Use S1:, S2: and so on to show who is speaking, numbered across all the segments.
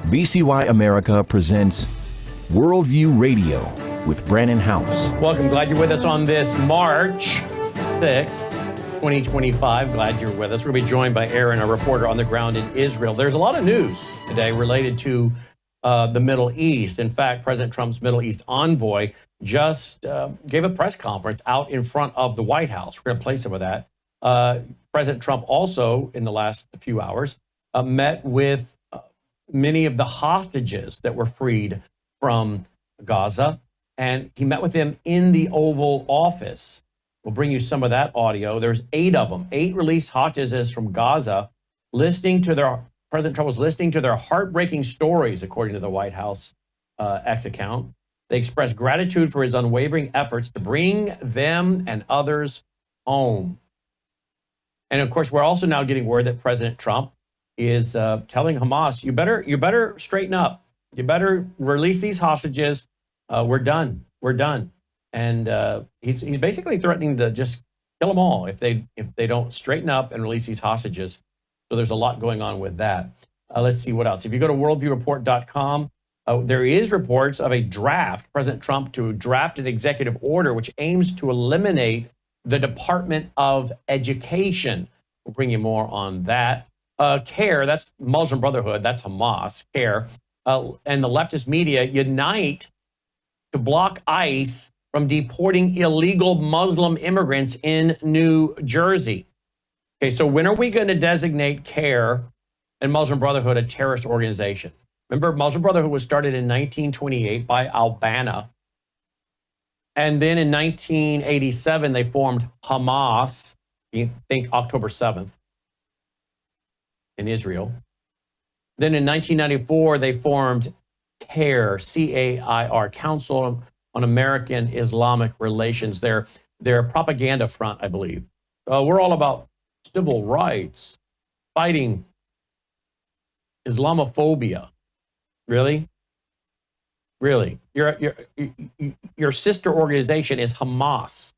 S1: VCY America presents Worldview Radio with Brandon House.
S2: Welcome. Glad you're with us on this March 6th, 2025. Glad you're with us. We'll be joined by Aaron, a reporter on the ground in Israel. There's a lot of news today related to the Middle East. In fact, President Trump's Middle East envoy just gave a press conference out in front of the White House. We're going to play some of that. President Trump also, in the last few hours, met with many of the hostages that were freed from Gaza, and he met with them in the Oval Office. We'll bring you some of that audio. There's 8 of them, 8 released hostages from Gaza, President Trump was listening to their heartbreaking stories, according to the White House X account. They expressed gratitude for his unwavering efforts to bring them and others home. And of course, we're also now getting word that President Trump is telling Hamas, you better straighten up. You better release these hostages. We're done. And he's basically threatening to just kill them all if they don't straighten up and release these hostages. So there's a lot going on with that. Let's see what else. If you go to worldviewreport.com, there is reports of a draft, President Trump to draft an executive order which aims to eliminate the Department of Education. We'll bring you more on that. CARE, that's Muslim Brotherhood, that's Hamas, CARE, and the leftist media unite to block ICE from deporting illegal Muslim immigrants in New Jersey. Okay, so when are we going to designate CARE and Muslim Brotherhood a terrorist organization? Remember, Muslim Brotherhood was started in 1928 by Albania. And then in 1987, they formed Hamas, you think October 7th, in Israel. Then in 1994, they formed CAIR, C-A-I-R, Council on American Islamic Relations. Their propaganda front, I believe. We're all about civil rights, fighting Islamophobia. Really? Really? Your sister organization is Hamas.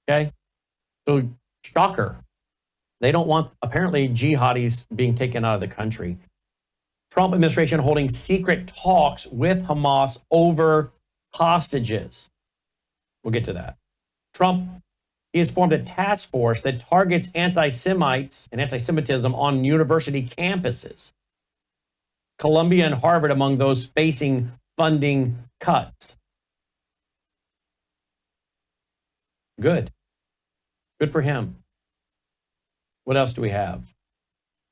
S2: Okay? So, shocker. They don't want, apparently, jihadis being taken out of the country. Trump administration holding secret talks with Hamas over hostages. We'll get to that. Trump, he has formed a task force that targets anti-Semites and anti-Semitism on university campuses. Columbia and Harvard among those facing funding cuts. Good. Good for him. What else do we have?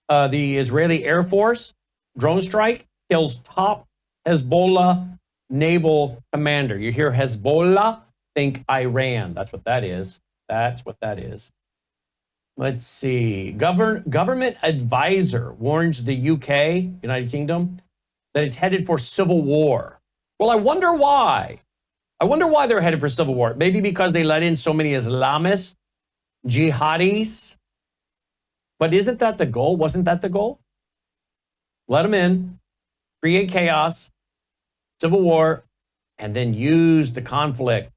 S2: The Israeli Air Force drone strike kills top Hezbollah naval commander. You hear Hezbollah, think Iran. That's what that is. Let's see. Government advisor warns the UK, United Kingdom, that it's headed for civil war. Well, I wonder why. They're headed for civil war. Maybe because they let in so many Islamists, jihadis. But isn't that the goal? Wasn't that the goal? Let them in, create chaos, civil war, and then use the conflict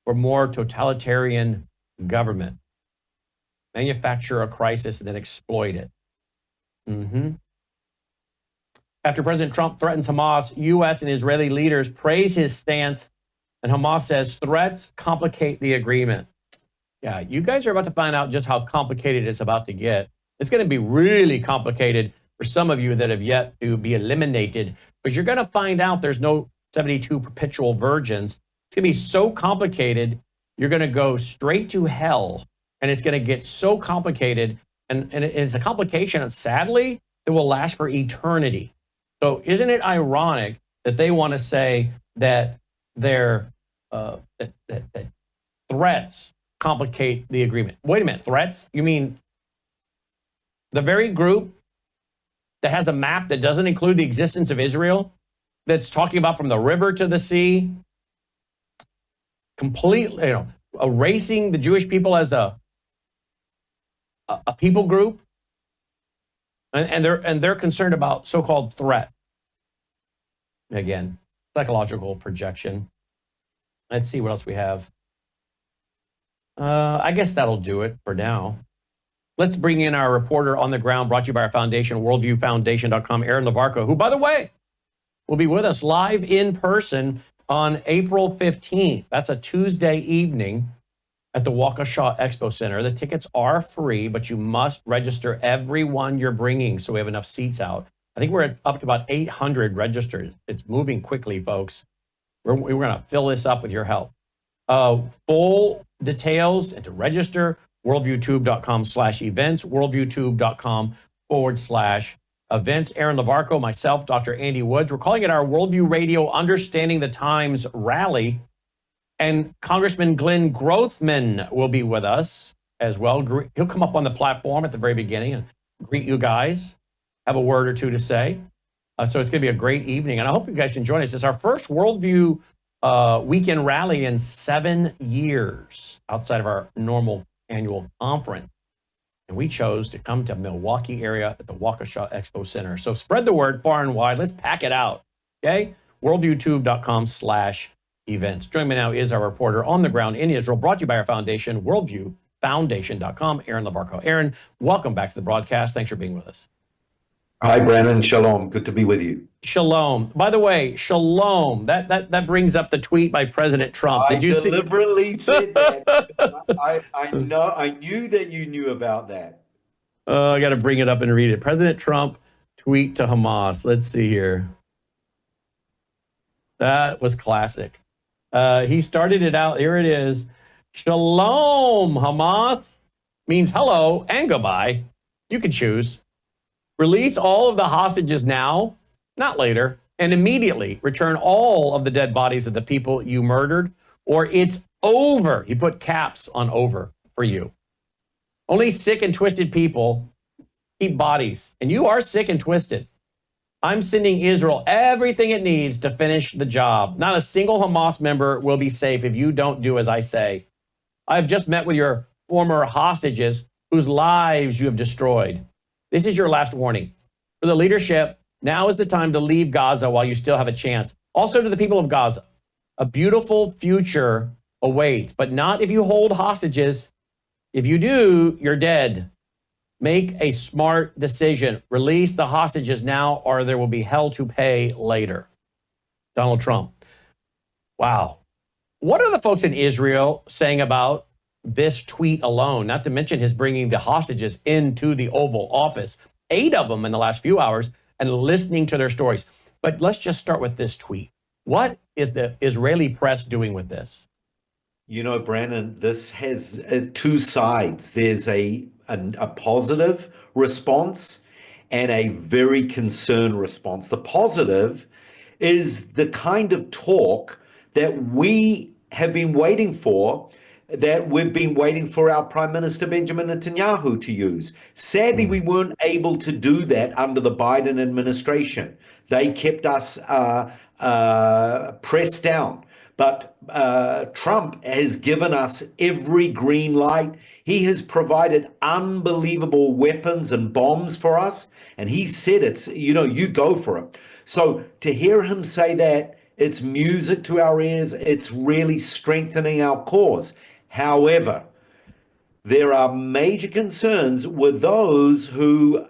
S2: for more totalitarian government. Manufacture a crisis and then exploit it. After President Trump threatens Hamas, U.S. and Israeli leaders praise his stance, and Hamas says threats complicate the agreement. Yeah, you guys are about to find out just how complicated it's about to get. It's going to be really complicated for some of you that have yet to be eliminated, because you're going to find out there's no 72 perpetual virgins. It's going to be so complicated, you're going to go straight to hell, and it's going to get so complicated, and it's a complication, sadly, that will last for eternity. So isn't it ironic that they want to say that their that threats complicate the agreement? Wait a minute, threats? You mean the very group that has a map that doesn't include the existence of Israel, that's talking about from the river to the sea, completely, erasing the Jewish people as a people group, and they're concerned about so-called threat. Again, psychological projection. Let's see what else we have. I guess that'll do it for now. Let's bring in our reporter on the ground, brought to you by our foundation, worldviewfoundation.com, Aaron Lavarco, who, by the way, will be with us live in person on April 15th. That's a Tuesday evening at the Waukesha Expo Center. The tickets are free, but you must register everyone you're bringing so we have enough seats out. I think we're up to about 800 registered. It's moving quickly, folks. We're going to fill this up with your help. Full details and to register, worldviewtube.com/events, worldviewtube.com/events. Aaron Lavarco, myself, Dr. Andy Woods. We're calling it our Worldview Radio Understanding the Times Rally. And Congressman Glenn Grothman will be with us as well. He'll come up on the platform at the very beginning and greet you guys, have a word or two to say. So it's going to be a great evening. And I hope you guys can join us. It's our first Worldview weekend rally in 7 years outside of our normal annual conference. And we chose to come to Milwaukee area at the Waukesha Expo Center. So spread the word far and wide. Let's pack it out. Okay? worldviewtube.com/events. Joining me now is our reporter on the ground in Israel, brought to you by our foundation, worldviewfoundation.com, Aaron Lavarco. Aaron, welcome back to the broadcast. Thanks for being with us.
S3: Hi, Brandon. Shalom. Good to be with you.
S2: Shalom. By the way, shalom. That brings up the tweet by President Trump.
S3: Did you deliberately said that. I knew that you knew about that.
S2: I got to bring it up and read it. President Trump tweet to Hamas. Let's see here. That was classic. He started it out. Here it is. Shalom, Hamas means hello and goodbye. You can choose. Release all of the hostages now, not later, and immediately return all of the dead bodies of the people you murdered, or it's over. He put caps on over for you. Only sick and twisted people keep bodies, and you are sick and twisted. I'm sending Israel everything it needs to finish the job. Not a single Hamas member will be safe if you don't do as I say. I've just met with your former hostages whose lives you have destroyed. This is your last warning. For the leadership, now is the time to leave Gaza while you still have a chance. Also to the people of Gaza, a beautiful future awaits, but not if you hold hostages. If you do, you're dead. Make a smart decision. Release the hostages now, or there will be hell to pay later. Donald Trump. Wow. What are the folks in Israel saying about this tweet alone, not to mention his bringing the hostages into the Oval Office, 8 of them in the last few hours, and listening to their stories? But let's just start with this tweet. What is the Israeli press doing with this?
S3: You know, Brandon, this has 2 sides. There's a positive response and a very concerned response. The positive is the kind of talk that we have been waiting for, that we've been waiting for our Prime Minister Benjamin Netanyahu to use. Sadly, we weren't able to do that under the Biden administration. They kept us pressed down. But Trump has given us every green light. He has provided unbelievable weapons and bombs for us. And he said it's, you go for it. So to hear him say that, it's music to our ears. It's really strengthening our cause. However, there are major concerns with those who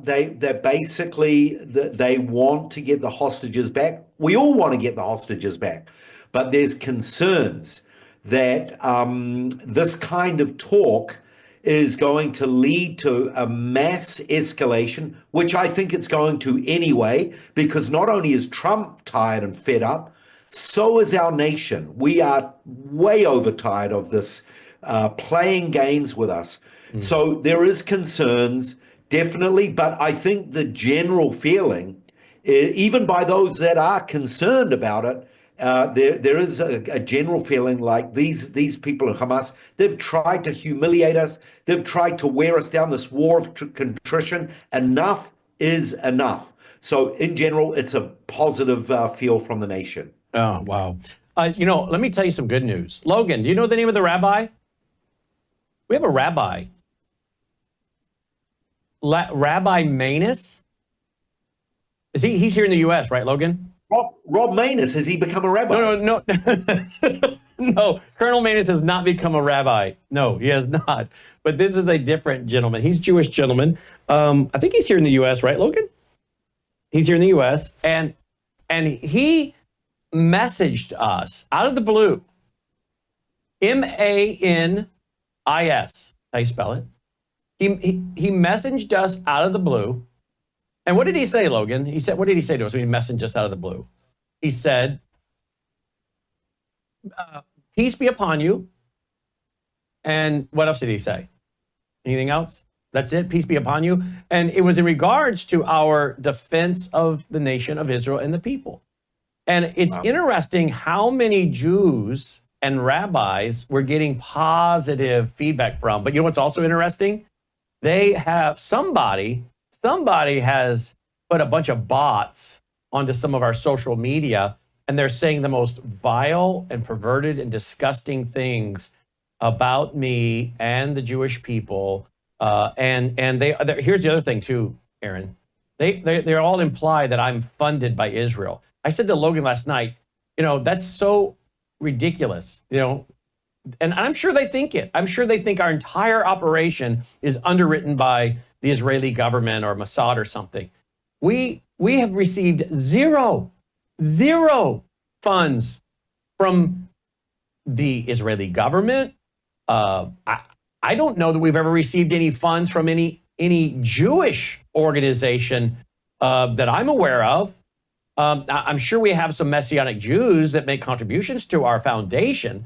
S3: they want to get the hostages back. We all want to get the hostages back, but there's concerns that this kind of talk is going to lead to a mass escalation, which I think it's going to anyway, because not only is Trump tired and fed up, so is our nation. We are way overtired of this playing games with us. So there is concerns, definitely, but I think the general feeling, even by those that are concerned about it, there is a general feeling like these people in Hamas, they've tried to humiliate us. They've tried to wear us down, this war of contrition. Enough is enough. So in general, it's a positive feel from the nation.
S2: Oh, wow. Let me tell you some good news. Logan, do you know the name of the rabbi? We have a rabbi. Rabbi Manus? He's here in the U.S., right, Logan?
S3: Rob Manus, has he become a rabbi?
S2: No. No, Colonel Manus has not become a rabbi. No, he has not. But this is a different gentleman. He's a Jewish gentleman. I think he's here in the U.S., right, Logan? He's here in the U.S. And And he messaged us out of the blue. Manis, how you spell it. He messaged us out of the blue. And what did he say, Logan? What did he say to us when he messaged us out of the blue? He said, peace be upon you. And what else did he say? Anything else? That's it. Peace be upon you. And it was in regards to our defense of the nation of Israel and the people. And it's interesting how many Jews and rabbis we're getting positive feedback from. But you know what's also interesting? They have somebody has put a bunch of bots onto some of our social media, and they're saying the most vile and perverted and disgusting things about me and the Jewish people. And here's the other thing too, Aaron. They all imply that I'm funded by Israel. I said to Logan last night, that's so ridiculous, and I'm sure they think it. I'm sure they think our entire operation is underwritten by the Israeli government or Mossad or something. We have received zero funds from the Israeli government. I don't know that we've ever received any funds from any Jewish organization that I'm aware of. I'm sure we have some Messianic Jews that make contributions to our foundation,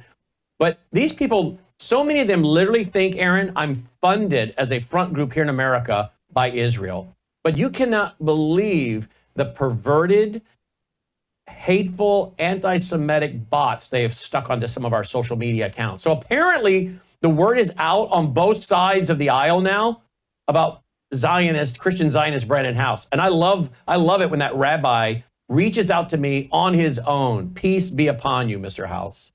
S2: but these people, so many of them literally think, Aaron, I'm funded as a front group here in America by Israel. But you cannot believe the perverted, hateful, anti-Semitic bots they have stuck onto some of our social media accounts. So apparently the word is out on both sides of the aisle now about Christian Zionist Brandon House. And I love it when that rabbi reaches out to me on his own. Peace be upon you, Mr. House.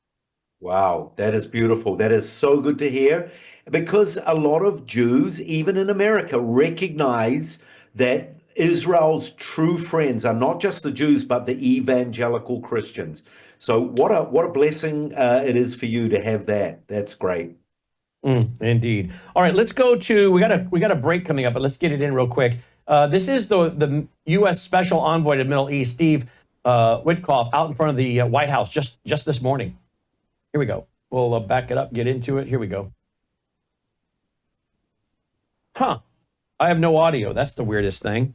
S3: Wow, that is beautiful. That is so good to hear, because a lot of Jews, even in America, recognize that Israel's true friends are not just the Jews, but the evangelical Christians. So what a blessing it is for you to have that. That's great.
S2: Indeed. All right, let's go to, we got a break coming up, but let's get it in real quick. This is the U.S. Special Envoy to the Middle East, Steve Witkoff, out in front of the White House just this morning. Here we go. We'll back it up, get into it. Here we go. I have no audio. That's the weirdest thing.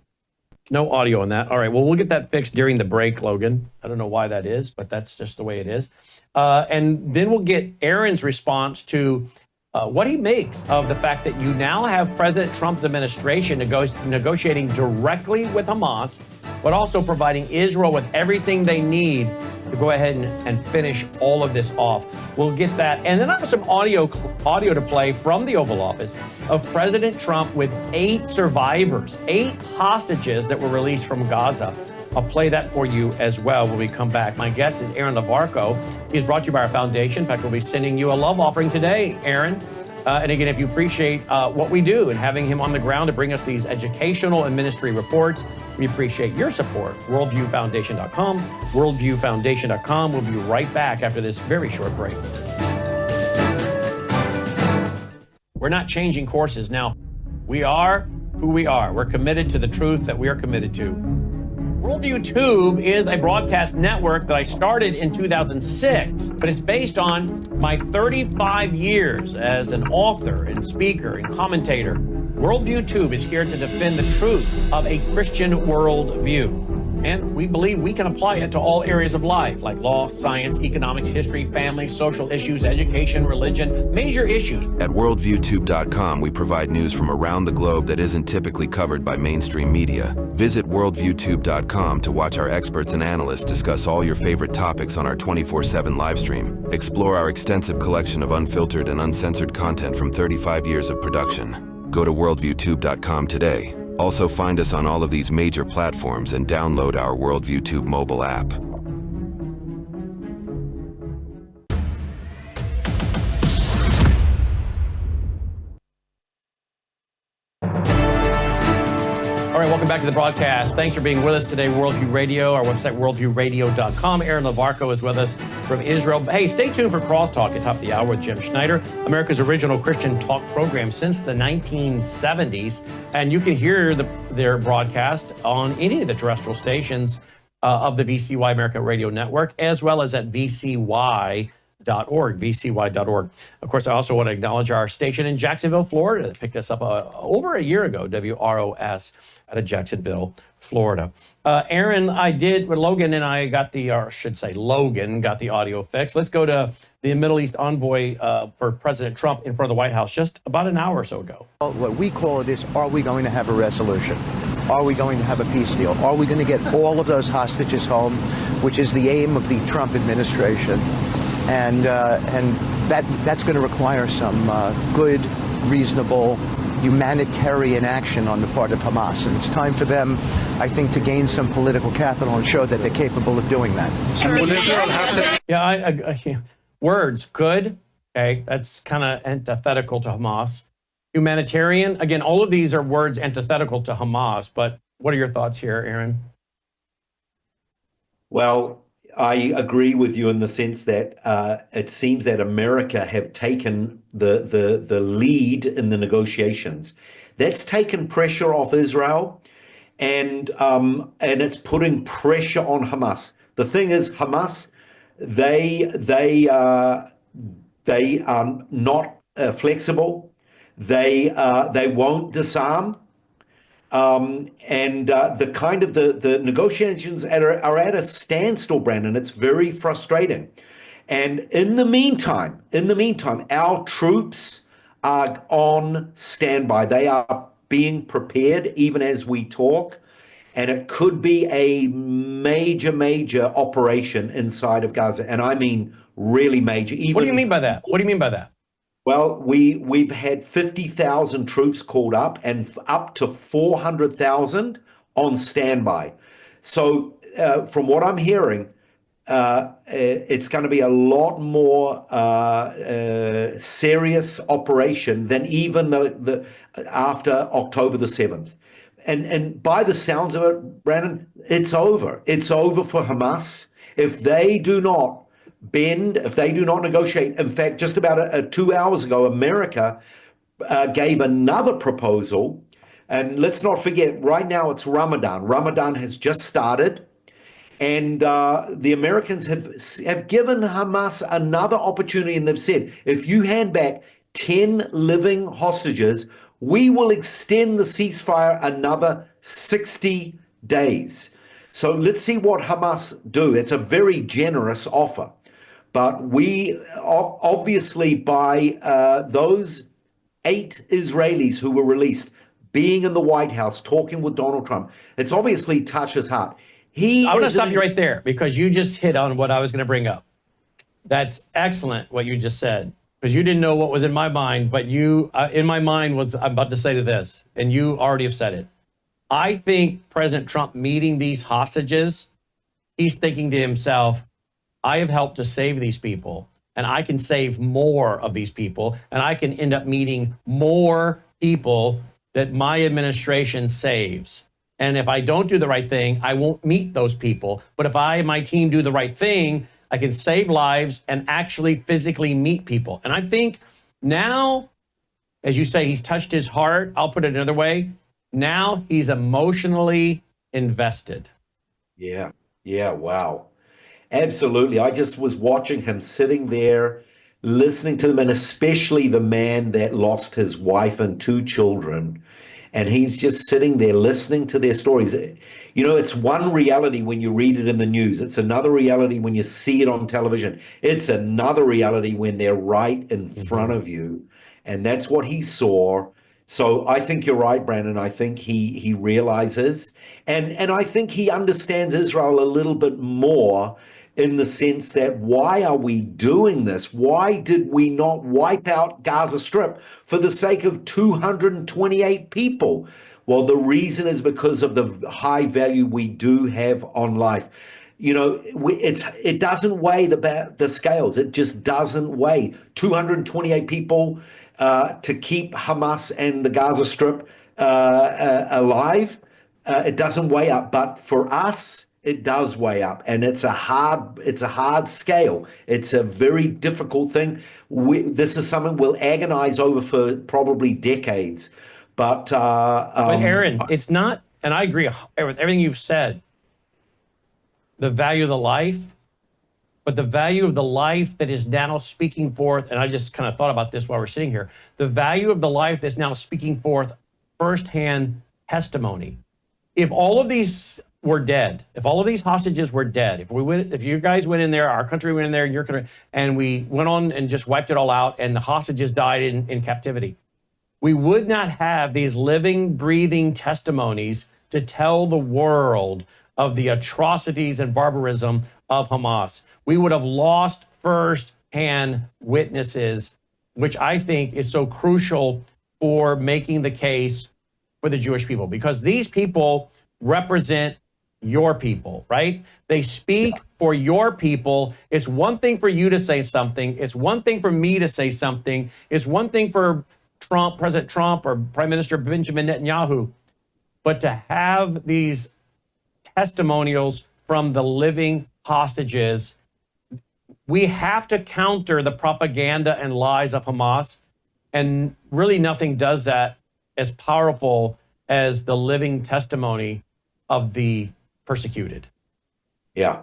S2: No audio on that. All right, well, we'll get that fixed during the break, Logan. I don't know why that is, but that's just the way it is. And then we'll get Aaron's response to what he makes of the fact that you now have President Trump's administration negotiating directly with Hamas, but also providing Israel with everything they need to go ahead and finish all of this off. We'll get that. And then I have some audio to play from the Oval Office of President Trump with 8 survivors, 8 hostages that were released from Gaza. I'll play that for you as well when we come back. My guest is Aaron LaVarco. He's brought to you by our foundation. In fact, we'll be sending you a love offering today, Aaron. And again, if you appreciate what we do and having him on the ground to bring us these educational and ministry reports, we appreciate your support. WorldviewFoundation.com, WorldviewFoundation.com. We'll be right back after this very short break. We're not changing courses now. We are who we are. We're committed to the truth that we are committed to. Worldview Tube is a broadcast network that I started in 2006, but it's based on my 35 years as an author and speaker and commentator. Worldview Tube is here to defend the truth of a Christian worldview. And we believe we can apply it to all areas of life, like law, science, economics, history, family, social issues, education, religion, major issues.
S4: At worldviewtube.com, we provide news from around the globe that isn't typically covered by mainstream media. Visit worldviewtube.com to watch our experts and analysts discuss all your favorite topics on our 24/7 live stream. Explore our extensive collection of unfiltered and uncensored content from 35 years of production. Go to worldviewtube.com today. Also find us on all of these major platforms and download our Worldview Tube mobile app.
S2: All right, welcome back to the broadcast. Thanks for being with us today, Worldview Radio, our website, worldviewradio.com. Aaron LaVarco is with us from Israel. Hey, stay tuned for Crosstalk at top of the hour with Jim Schneider, America's original Christian talk program since the 1970s. And you can hear their broadcast on any of the terrestrial stations of the VCY America Radio Network, as well as at vcy.org, vcy.org. Of course, I also want to acknowledge our station in Jacksonville, Florida, that picked us up over a year ago, WROS, out of Jacksonville, Florida. Aaron, Logan and I got Logan got the audio fix. Let's go to the Middle East envoy for President Trump in front of the White House just about an hour or so ago.
S5: What we call it is, are we going to have a resolution? Are we going to have a peace deal? Are we going to get all of those hostages home, which is the aim of the Trump administration? And that's going to require some good, reasonable, humanitarian action on the part of Hamas. And it's time for them, I think, to gain some political capital and show that they're capable of doing that.
S2: Words, good, okay, that's kind of antithetical to Hamas. Humanitarian, again, all of these are words antithetical to Hamas, but what are your thoughts here, Aaron?
S3: Well, I agree with you in the sense that it seems that America have taken the lead in the negotiations. That's taken pressure off Israel, and it's putting pressure on Hamas. The thing is, Hamas, they are not flexible. They won't disarm. The negotiations are at a standstill, Brandon. It's very frustrating. And in the meantime, our troops are on standby. They are being prepared even as we talk. And it could be a major operation inside of Gaza. And I mean really major.
S2: What do you mean by that?
S3: Well, we've had 50,000 troops called up and up to 400,000 on standby. So from what I'm hearing, it's going to be a lot more serious operation than even the after October the 7th. And by the sounds of it, Brandon, it's over. It's over for Hamas. If they do not bend, if they do not negotiate. In fact, just about 2 hours ago, America gave another proposal. And let's not forget, right now it's Ramadan. Ramadan has just started. And the Americans have given Hamas another opportunity. And they've said, if you hand back 10 living hostages, we will extend the ceasefire another 60 days. So let's see what Hamas do. It's a very generous offer. But we obviously, by those 8 Israelis who were released, being in the White House, talking with Donald Trump, it's obviously touched his heart.
S2: I want to stop you right there because you just hit on what I was going to bring up. That's excellent what you just said, because you didn't know what was in my mind, but you, in my mind, was I'm about to say to this, and you already have said it. I think President Trump meeting these hostages, he's thinking to himself, I have helped to save these people, and I can save more of these people, and I can end up meeting more people that my administration saves. And if I don't do the right thing, I won't meet those people. But if I and my team do the right thing, I can save lives and actually physically meet people. And I think now, as you say, he's touched his heart. I'll put it another way. Now he's emotionally invested.
S3: Yeah, wow. Absolutely. I just was watching him sitting there, listening to them, and especially the man that lost his wife and 2 children. And he's just sitting there listening to their stories. You know, it's one reality when you read it in the news. It's another reality when you see it on television. It's another reality when they're right in front of you. And that's what he saw. So I think you're right, Brandon. I think he realizes, and I think he understands Israel a little bit more, in the sense that, why are we doing this? Why did we not wipe out Gaza Strip for the sake of 228 people? Well, the reason is because of the high value we do have on life. You know, it doesn't weigh the scales. It just doesn't weigh. 228 people to keep Hamas and the Gaza Strip alive. It doesn't weigh up. But for us, it does weigh up, and it's a hard scale. It's a very difficult thing. This is something we'll agonize over for probably decades. But
S2: Aaron, it's not, and I agree with everything you've said. the value of the life, but the value of the life that is now speaking forth, and I just kind of thought about this while we're sitting here, the value of the life that's now speaking forth firsthand testimony. If all of these were dead, if all of these hostages were dead, if you guys went in there, our country went in there, your country, and we went on and just wiped it all out, and the hostages died in captivity, we would not have these living, breathing testimonies to tell the world of the atrocities and barbarism of Hamas. We would have lost first-hand witnesses, which I think is so crucial for making the case for the Jewish people, because these people represent your people, right? They speak for your people. It's one thing for you to say something. It's one thing for me to say something. It's one thing for Trump, President Trump, or Prime Minister Benjamin Netanyahu. But to have these testimonials from the living hostages, we have to counter the propaganda and lies of Hamas. And really nothing does that as powerful as the living testimony of the persecuted.
S3: Yeah,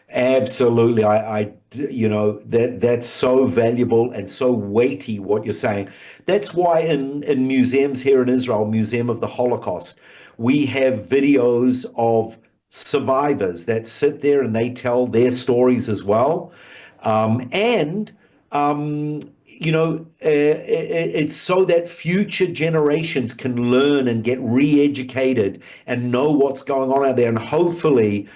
S3: absolutely. That's so valuable and so weighty what you're saying. That's why in museums here in Israel, Museum of the Holocaust, we have videos of survivors that sit there and they tell their stories as well. It's so that future generations can learn and get re-educated and know what's going on out there. And hopefully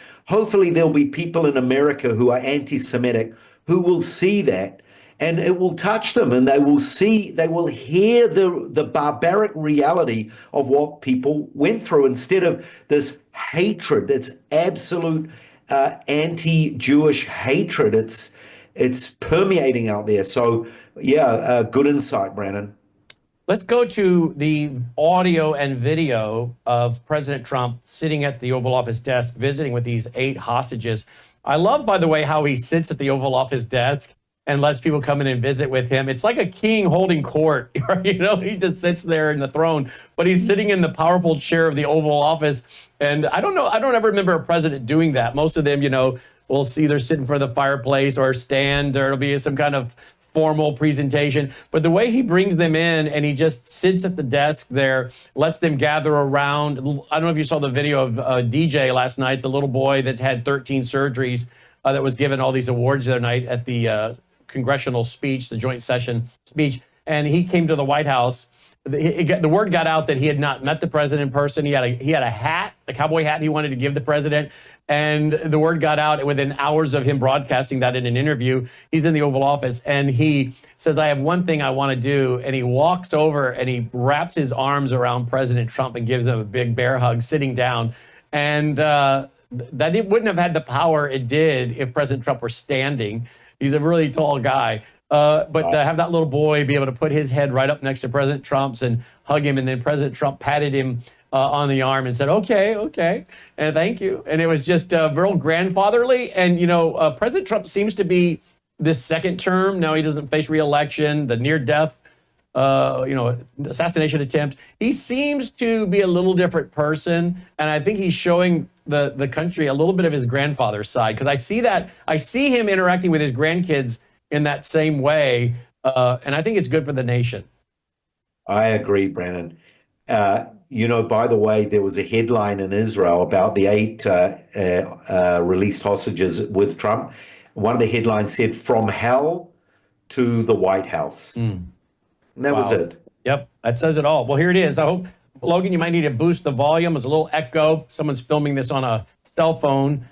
S3: there'll be people in America who are anti-Semitic who will see that, and it will touch them, and they will hear the barbaric reality of what people went through, instead of this hatred that's absolute anti-Jewish hatred. It's permeating out there. So yeah, good insight, Brandon.
S2: Let's go to the audio and video of President Trump sitting at the Oval Office desk, visiting with these 8 hostages. I love, by the way, how he sits at the Oval Office desk and lets people come in and visit with him. It's like a king holding court. He just sits there in the throne, but he's sitting in the powerful chair of the Oval Office. And I don't ever remember a president doing that. Most of them, we'll see either sit in front of the fireplace or stand, or it'll be some kind of formal presentation. But the way he brings them in and he just sits at the desk there, lets them gather around. I don't know if you saw the video of DJ last night, the little boy that's had 13 surgeries that was given all these awards the other night at the congressional speech, the joint session speech. And he came to the White House. The word got out that he had not met the president in person. He had a hat, a cowboy hat he wanted to give the president. And the word got out, and within hours of him broadcasting that in an interview, he's in the Oval Office and he says, "I have one thing I want to do." And he walks over and he wraps his arms around President Trump and gives him a big bear hug sitting down. And that it wouldn't have had the power it did if President Trump were standing. He's a really tall guy. But to have that little boy be able to put his head right up next to President Trump's and hug him, and then President Trump patted him on the arm and said, okay, and thank you. And it was just real grandfatherly. And, President Trump seems to be this second term. Now he doesn't face re-election, the near-death, assassination attempt. He seems to be a little different person. And I think he's showing the country a little bit of his grandfather's side, because I see him interacting with his grandkids in that same way. And I think it's good for the nation.
S3: I agree, Brandon. By the way, there was a headline in Israel about the 8 released hostages with Trump. One of the headlines said, "From hell to the White House." And that was it.
S2: Yep, that says it all. Well, here it is. I hope, Logan, you might need to boost the volume. There's a little echo. Someone's filming this on a cell phone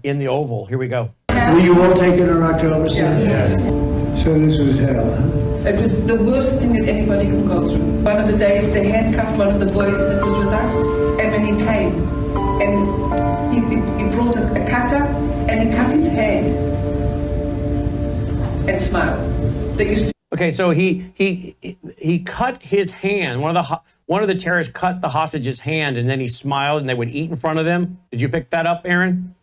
S2: in the Oval. Here we go.
S6: Were you all taken on October 6th? Yes. So this was hell, huh?
S7: It was the worst thing that anybody can go through. One of the days they handcuffed one of the boys that was with us, and when he came, and he brought a cutter, and he cut his hand and smiled. They used to.
S2: Okay, so he cut his hand. One of the terrorists cut the hostage's hand, and then he smiled, and they would eat in front of them. Did you pick that up, Aaron?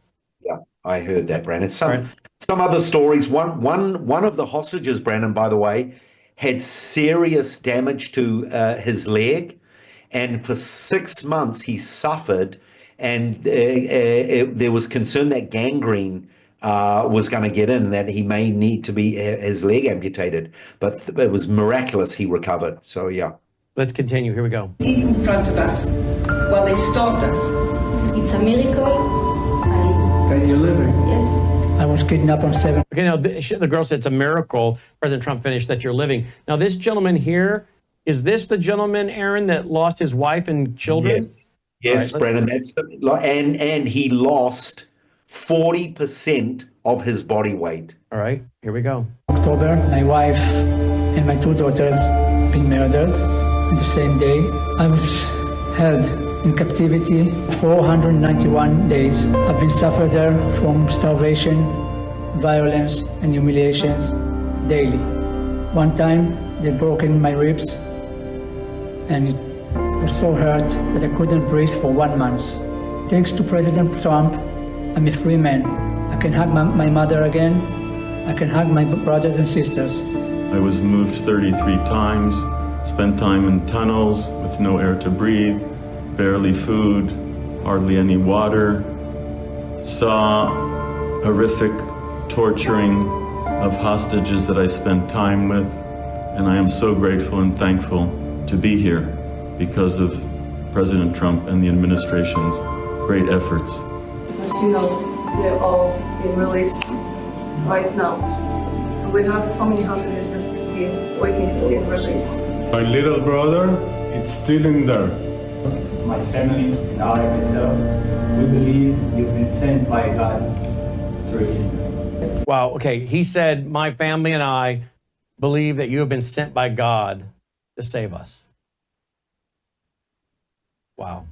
S3: Yeah, I heard that, Brandon. Some other stories. One of the hostages, Brandon, by the way, had serious damage to his leg, and for 6 months he suffered and there was concern that gangrene was going to get in, that he may need to be his leg amputated, but it was miraculous he recovered. So yeah.
S2: Let's continue. Here we go.
S7: Eat in front of us while they starved us.
S8: It's a miracle.
S6: That you're living.
S8: Yes.
S6: I was kidnapped on 7.
S2: Okay, now the girl said it's a miracle, President Trump finished, that you're living. Now this gentleman here, is this the gentleman, Aaron, that lost his wife and children?
S3: Yes, right, Brennan. That's and he lost 40% of his body weight.
S2: All right, here we go.
S6: October, my wife and my 2 daughters been murdered on the same day. I was held in captivity 491 days. I've been suffered there from starvation, violence, and humiliations daily. One time, they broke in my ribs, and it was so hurt that I couldn't breathe for 1 month. Thanks to President Trump, I'm a free man. I can hug my mother again. I can hug my brothers and sisters.
S9: I was moved 33 times, spent time in tunnels with no air to breathe, barely food, hardly any water, saw horrific torturing of hostages that I spent time with, and I am so grateful and thankful to be here because of President Trump and the administration's great efforts.
S10: As you know, they're all being released right now. We have so many hostages just waiting to be released.
S9: My little brother, it's still in there.
S11: My family and I myself, we believe you've been sent by God to release them.
S2: Wow, okay, he said, my family and I believe that you have been sent by God to save us. Wow.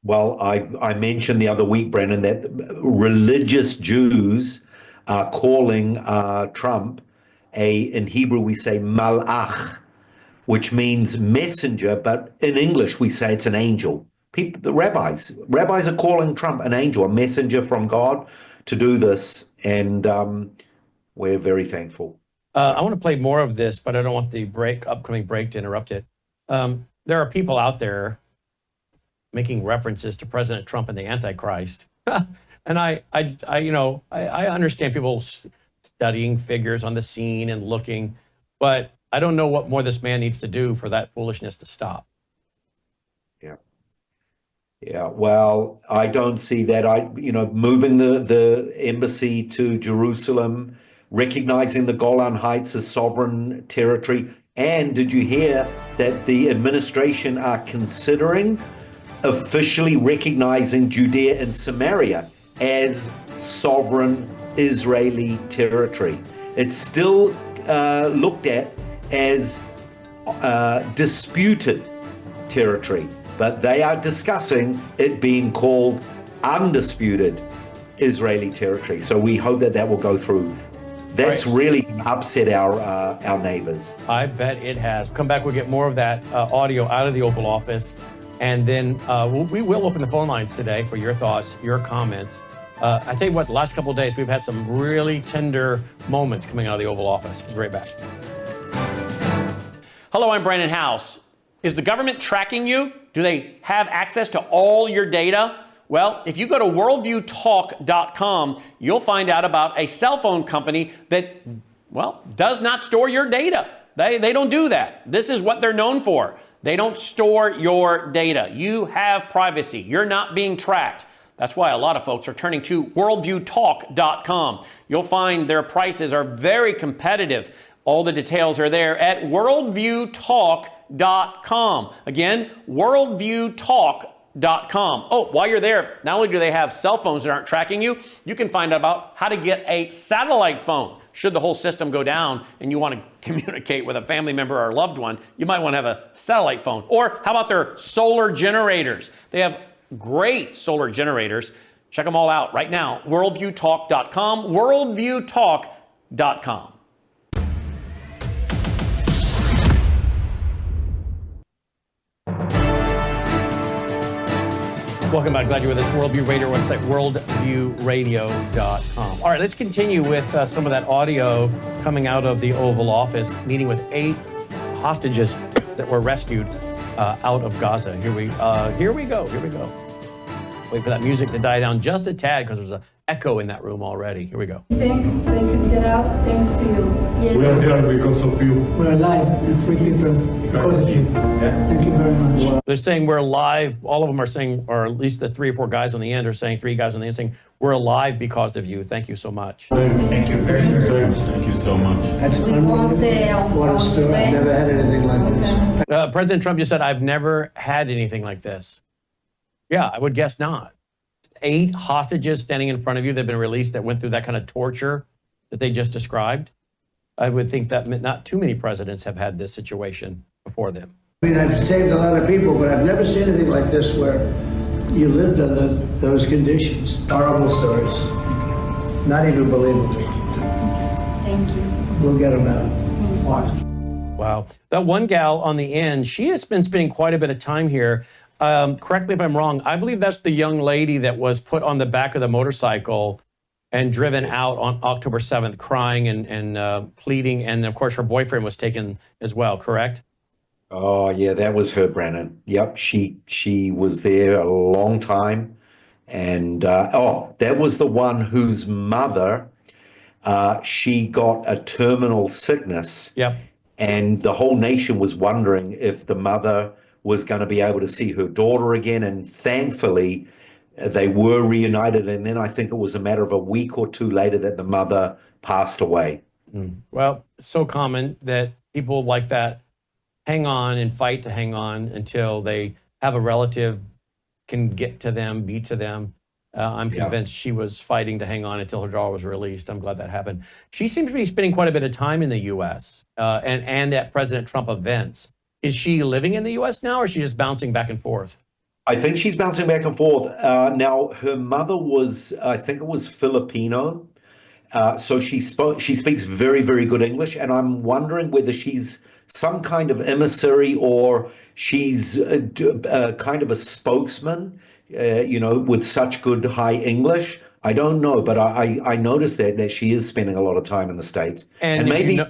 S3: Well, I mentioned the other week, Brennan, that religious Jews are calling Trump in Hebrew we say malach, which means messenger, but in English we say it's an angel. The rabbis are calling Trump an angel, a messenger from God to do this, and we're very thankful.
S2: I want to play more of this, but I don't want the upcoming break to interrupt it. There are people out there making references to President Trump and the Antichrist, and I understand people studying figures on the scene and looking, but I don't know what more this man needs to do for that foolishness to stop.
S3: Yeah. Well, I don't see that. Moving the embassy to Jerusalem, recognizing the Golan Heights as sovereign territory. And did you hear that the administration are considering officially recognizing Judea and Samaria as sovereign Israeli territory? It's still looked at as disputed territory, but they are discussing it being called undisputed Israeli territory. So we hope that will go through. That's really upset our neighbors.
S2: I bet it has. Come back, we'll get more of that audio out of the Oval Office, and then we will open the phone lines today for your thoughts, your comments. I tell you what, the last couple of days, we've had some really tender moments coming out of the Oval Office. We'll be right back. Hello, I'm Brandon House. Is the government tracking you? Do they have access to all your data? Well, if you go to worldviewtalk.com, you'll find out about a cell phone company that, does not store your data. They don't do that. This is what they're known for. They don't store your data. You have privacy. You're not being tracked. That's why a lot of folks are turning to worldviewtalk.com. You'll find their prices are very competitive. All the details are there at worldviewtalk.com. Again, worldviewtalk.com. Oh, while you're there, not only do they have cell phones that aren't tracking you, you can find out about how to get a satellite phone. Should the whole system go down and you want to communicate with a family member or a loved one, you might want to have a satellite phone. Or how about their solar generators? They have great solar generators. Check them all out right now. Worldviewtalk.com, worldviewtalk.com. Welcome back. Glad you're with us. Worldview Radio website, worldviewradio.com. All right, let's continue with some of that audio coming out of the Oval Office, meeting with 8 hostages that were rescued. out of Gaza. Here we go. Wait for that music to die down just a tad because there's an echo in that room already. Here we go.
S10: You think they could get out thanks to you?
S8: Yes.
S11: We are here because of you.
S6: We're alive and free people because of you. Thank you very much.
S2: They're saying we're alive. All of them are saying, or at least the 3 or 4 guys on the end are saying, 3 guys on the end saying, we're alive because of you. Thank you so much.
S11: Thank you very much. Thank you so much.
S8: We want
S5: What a story. I've never had anything like this.
S2: President Trump just said, I've never had anything like this. Yeah, I would guess not. 8 hostages standing in front of you that have been released that went through that kind of torture that they just described. I would think that not too many presidents have had this situation before them.
S12: I mean, I've saved a lot of people, but I've never seen anything like this where you lived under those conditions. Horrible stories. Not even believable.
S8: Thank you.
S12: We'll get them out. Watch.
S2: Wow. That one gal on the end, she has been spending quite a bit of time here. Correct me if I'm wrong. I believe that's the young lady that was put on the back of the motorcycle and driven out on October 7th, crying and pleading. And of course, her boyfriend was taken as well, correct?
S3: Oh, yeah, that was her, Brandon. Yep, she was there a long time. And, that was the one whose mother, she got a terminal sickness.
S2: Yep.
S3: And the whole nation was wondering if the mother was going to be able to see her daughter again. And thankfully, they were reunited. And then I think it was a matter of a week or 2 later that the mother passed away.
S2: Well, it's so common that people like that hang on and fight to hang on until they have a relative can get to them, be to them. I'm convinced she was fighting to hang on until her daughter was released. I'm glad that happened. She seems to be spending quite a bit of time in the U.S. And at President Trump events. Is she living in the U.S. now, or is she just bouncing back and forth?
S3: I think she's bouncing back and forth. Now, her mother was, I think it was Filipino. So she speaks very, very good English. And I'm wondering whether she's some kind of emissary or she's kind of a spokesman, with such good high English. I don't know, but I noticed that she is spending a lot of time in the States. And maybe...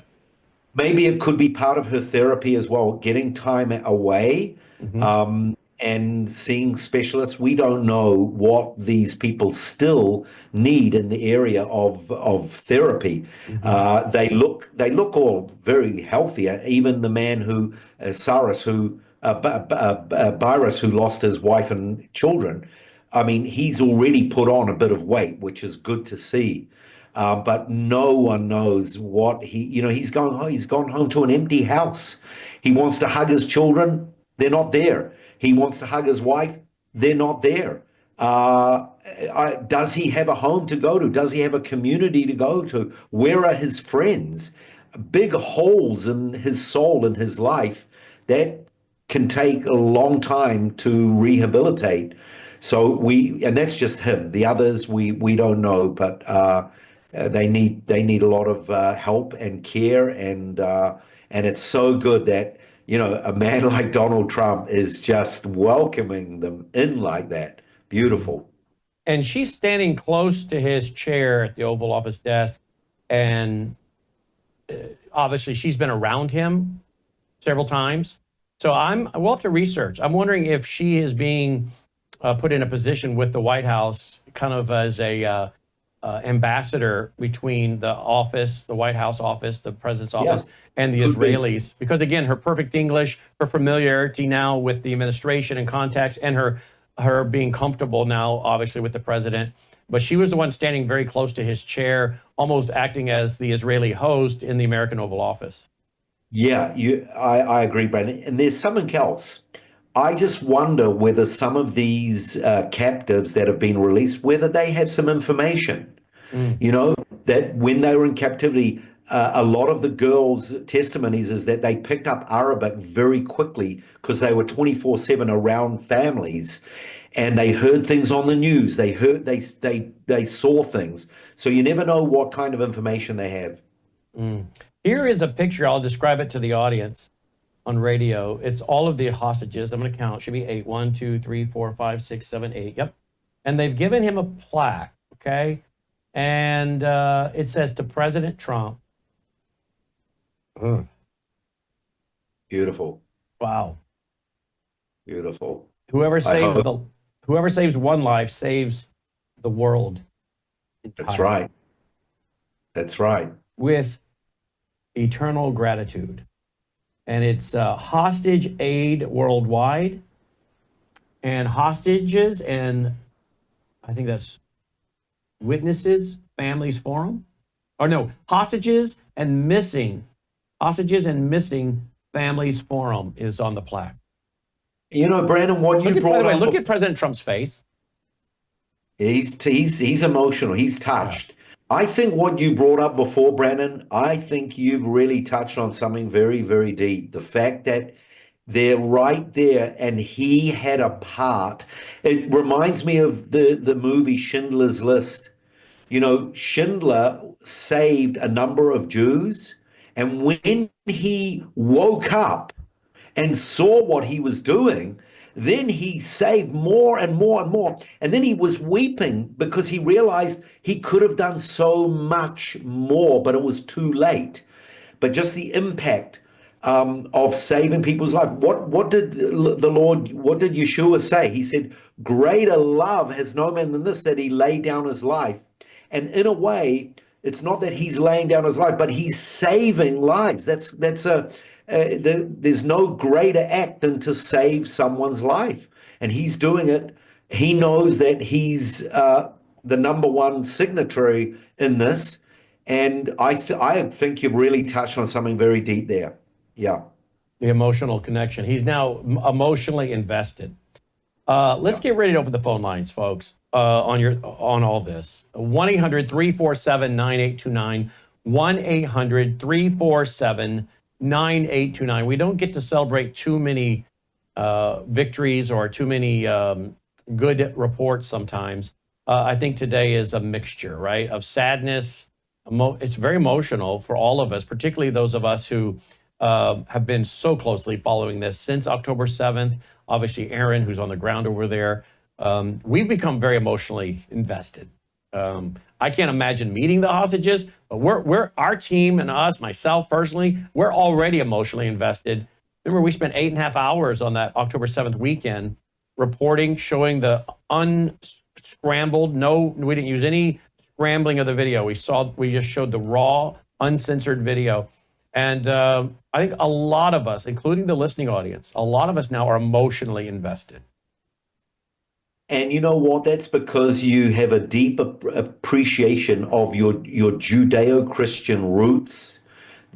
S3: Maybe it could be part of her therapy as well, getting time away and seeing specialists. We don't know what these people still need in the area of therapy. They look all very healthy. Even the man who Cyrus, Byrus, who lost his wife and children. I mean, he's already put on a bit of weight, which is good to see. But no one knows what he's gone home. He's gone home to an empty house. He wants to hug his children. They're not there. He wants to hug his wife. They're not there. Does he have a home to go to? Does he have a community to go to? Where are his friends? Big holes in his soul, in his life that can take a long time to rehabilitate. So and that's just him. The others we don't know, but they need a lot of help and care, and it's so good that a man like Donald Trump is just welcoming them in like that. Beautiful.
S2: And she's standing close to his chair at the Oval Office desk, and obviously she's been around him several times. So we'll have to research. I'm wondering if she is being put in a position with the White House, kind of as a ambassador between the office, the White House office, the president's office, and the Israelis. Because again, her perfect English, her familiarity now with the administration and contacts, and her being comfortable now, obviously, with the president. But she was the one standing very close to his chair, almost acting as the Israeli host in the American Oval Office.
S3: Yeah, I agree, Brandon. And there's something else. I just wonder whether some of these captives that have been released, whether they have some information, that when they were in captivity, a lot of the girls' testimonies is that they picked up Arabic very quickly because they were 24/7 around families, and they heard things on the news. They saw things. So you never know what kind of information they have.
S2: Here is a picture. I'll describe it to the audience on radio. It's all of the hostages. I'm going to count. It should be 8. 1, 2, 3, 4, 5, 6, 7, 8. Yep. And they've given him a plaque. Okay. And it says to President Trump.
S3: Beautiful.
S2: Wow.
S3: Beautiful.
S2: Whoever saves one life saves the world entirely.
S3: That's right. That's right.
S2: With eternal gratitude. And it's hostage aid worldwide, and hostages, and I think that's witnesses, families forum. Or no, hostages and missing families forum is on the plaque.
S3: You know, Brandon, what you brought up.
S2: Look at President Trump's face.
S3: He's emotional. He's touched. I think what you brought up before, Brandon, I think you've really touched on something very, very deep. The fact that they're right there and he had a part. It reminds me of the movie Schindler's List. You know, Schindler saved a number of Jews, and when he woke up and saw what he was doing, then he saved more and more and more. And then he was weeping because he realized he could have done so much more, but it was too late. But just the impact of saving people's life. What did Yeshua say? He said, greater love has no man than this, that he laid down his life. And in a way, it's not that he's laying down his life, but he's saving lives. There's no greater act than to save someone's life. And he's doing it. He knows that he's the number one signatory in this. And I think you've really touched on something very deep there. Yeah.
S2: The emotional connection. He's now emotionally invested. Let's get ready to open the phone lines, folks, on all this. 1-800-347-9829. 1-800-347-9829. We don't get to celebrate too many victories or too many good reports sometimes. I think today is a mixture, right, of sadness. It's very emotional for all of us, particularly those of us who have been so closely following this since October 7th. Obviously, Aaron, who's on the ground over there, we've become very emotionally invested. I can't imagine meeting the hostages, but we're our team and us, myself personally, we're already emotionally invested. Remember, we spent 8.5 hours on that October 7th weekend reporting, showing the unscrambled. No, we didn't use any scrambling of the video. We just showed the raw, uncensored video. And I think a lot of us, including the listening audience, a lot of us now are emotionally invested.
S3: And you know what? That's because you have a deep appreciation of your Judeo-Christian roots.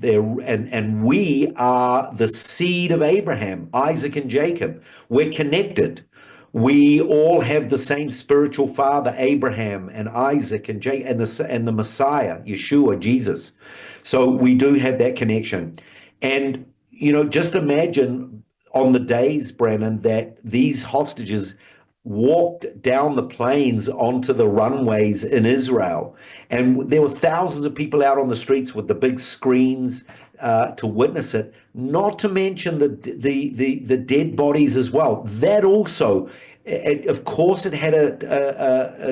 S3: And we are the seed of Abraham, Isaac, and Jacob. We're connected. We all have the same spiritual father, Abraham and Isaac and Jacob, and the Messiah, Yeshua, Jesus. So we do have that connection. And, you know, just imagine on the days, Brandon, that these hostages walked down the plains onto the runways in Israel. And there were thousands of people out on the streets with the big screens to witness it, not to mention the dead bodies as well. That also, of course, it had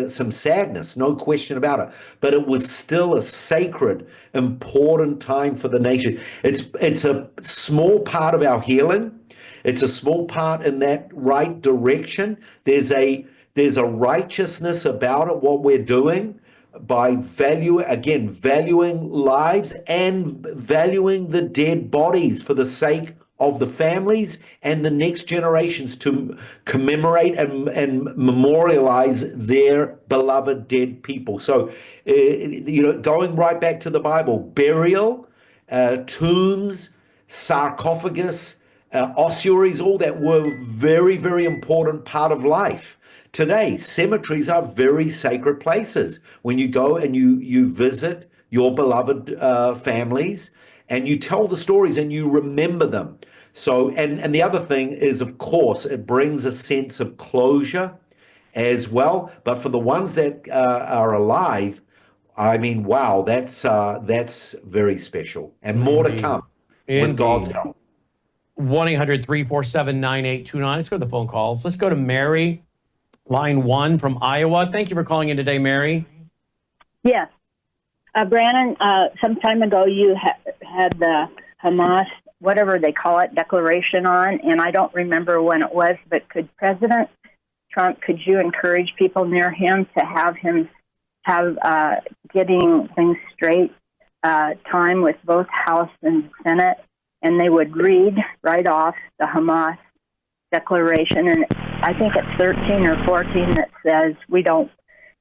S3: some sadness, no question about it, but it was still a sacred, important time for the nation. It's a small part of our healing. It's a small part in that right direction. There's a righteousness about it, what we're doing, by valuing lives and valuing the dead bodies for the sake of the families and the next generations, to commemorate and memorialize their beloved dead people. So, going right back to the Bible, burial, tombs, sarcophagus, ossuaries, all that were very, very important part of life. Today, cemeteries are very sacred places. When you go and you visit your beloved families, and you tell the stories and you remember them. So, and the other thing is, of course, it brings a sense of closure as well. But for the ones that are alive, I mean, wow, that's very special, and more to come with God's help.
S2: 1-800-347-9829. Let's go to the phone calls. Let's go to Mary, line 1 from Iowa. Thank you for calling in today, Mary.
S13: Yes. Brandon, some time ago you had the Hamas whatever they call it, declaration on, and I don't remember when it was, but could President Trump, could you encourage people near him to have getting things straight time with both House and Senate, and they would read right off the Hamas declaration, and I think it's 13 or 14 that says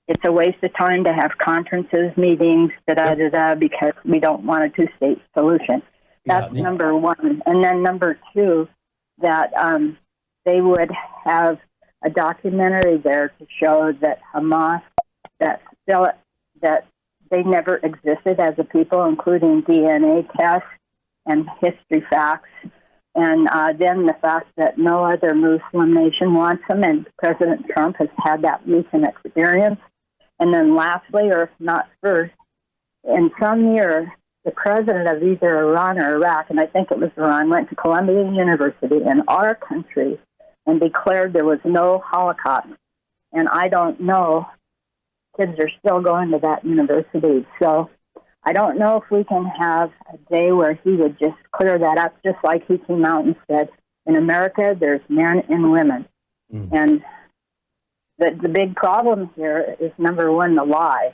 S13: it's a waste of time to have conferences, meetings, because we don't want a two-state solution. That's number one. And then number two, that they would have a documentary there to show that Hamas, that they never existed as a people, including DNA tests and history facts. And then the fact that no other Muslim nation wants them, and President Trump has had that recent experience. And then lastly, or if not first, in some year, the president of either Iran or Iraq, and I think it was Iran, went to Columbia University in our country and declared there was no Holocaust. And I don't know, kids are still going to that university. So I don't know if we can have a day where he would just clear that up, just like he came out and said, in America, there's men and women. And the big problem here is, number one, the lie.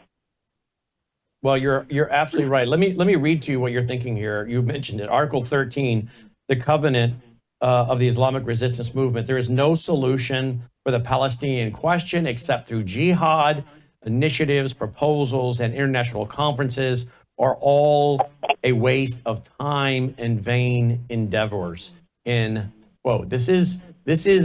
S2: Well, you're absolutely right. Let me read to you what you're thinking here. You mentioned it. Article 13, the covenant of the Islamic resistance movement. There is no solution for the Palestinian question except through jihad. Initiatives, proposals, and international conferences are all a waste of time and vain endeavors. In quote, this is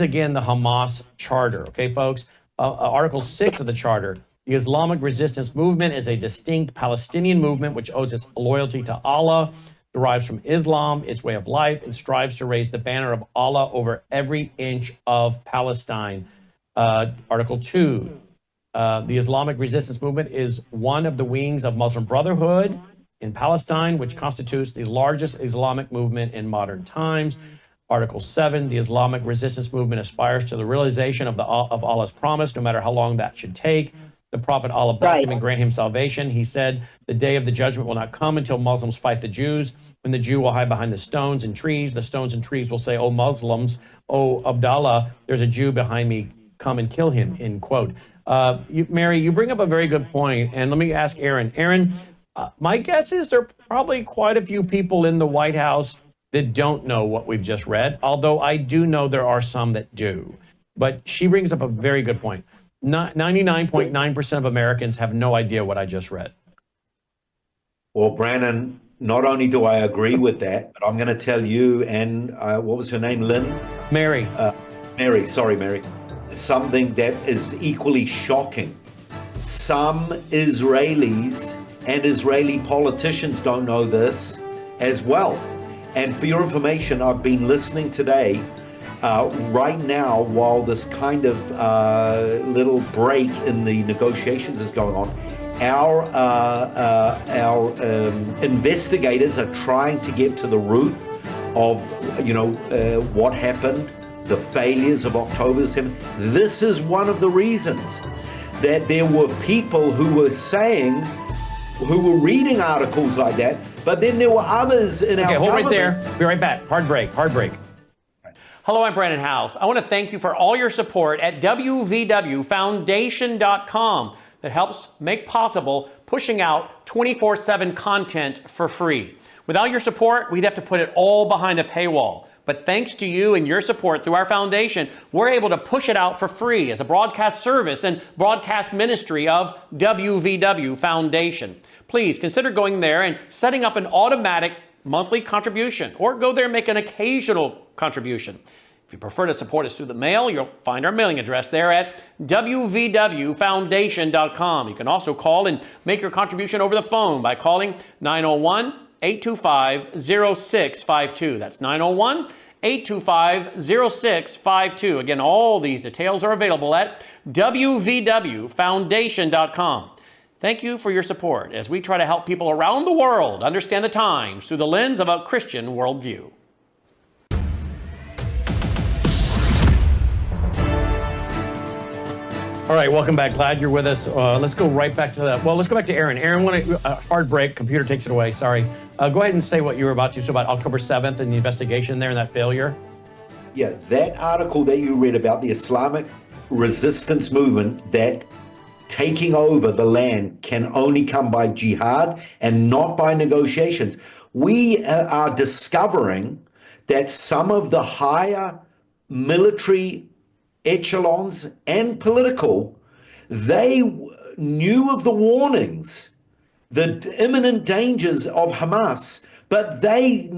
S2: again the Hamas charter. Okay, folks. Article 6 of the charter. The Islamic resistance movement is a distinct Palestinian movement which owes its loyalty to Allah, derives from Islam, its way of life, and strives to raise the banner of Allah over every inch of Palestine. Article 2, the Islamic resistance movement is one of the wings of Muslim Brotherhood in Palestine, which constitutes the largest Islamic movement in modern times. Article 7, the Islamic resistance movement aspires to the realization of Allah's promise, no matter how long that should take. The Prophet Allah bless him and grant him salvation. He said, the day of the judgment will not come until Muslims fight the Jews. When the Jew will hide behind the stones and trees, the stones and trees will say, "O Muslims, O Abdallah, there's a Jew behind me. Come and kill him," end quote. Mary, you bring up a very good point, and let me ask Aaron. Aaron, my guess is there are probably quite a few people in the White House that don't know what we've just read, although I do know there are some that do. But she brings up a very good point. 99.9% of Americans have no idea what I just read.
S3: Well, Brandon, not only do I agree with that, but I'm going to tell you, and what was her name, Lynn?
S2: Mary.
S3: Mary. Something that is equally shocking. Some Israelis and Israeli politicians don't know this as well. And for your information, I've been listening today, right now, while this kind of little break in the negotiations is going on, our investigators are trying to get to the root of, what happened, the failures of October 7th. This is one of the reasons that there were people who were reading articles like that, but then there were others in our government.
S2: Okay, hold right there. Be right back. Hard break. Hello, I'm Brandon House. I want to thank you for all your support at wvwfoundation.com that helps make possible pushing out 24/7 content for free. Without your support, we'd have to put it all behind a paywall. But thanks to you and your support through our foundation, we're able to push it out for free as a broadcast service and broadcast ministry of WVW Foundation. Please consider going there and setting up an automatic monthly contribution, or go there and make an occasional contribution. If you prefer to support us through the mail, you'll find our mailing address there at wvwfoundation.com. You can also call and make your contribution over the phone by calling 901-825-0652. That's 901-825-0652. Again, all these details are available at wvwfoundation.com. Thank you for your support as we try to help people around the world understand the times through the lens of a Christian worldview. All All right, welcome back. Glad you're with us. Let's go right back to that. Well, let's go back to Aaron. Aaron, hard break. Computer takes it away. Sorry. Go ahead and say what you were about to. So about October 7th and the investigation there and that failure.
S3: Yeah, that article that you read about the Islamic resistance movement that taking over the land can only come by jihad and not by negotiations. We are discovering that some of the higher military echelons and political, they knew of the warnings, the imminent dangers of Hamas, but they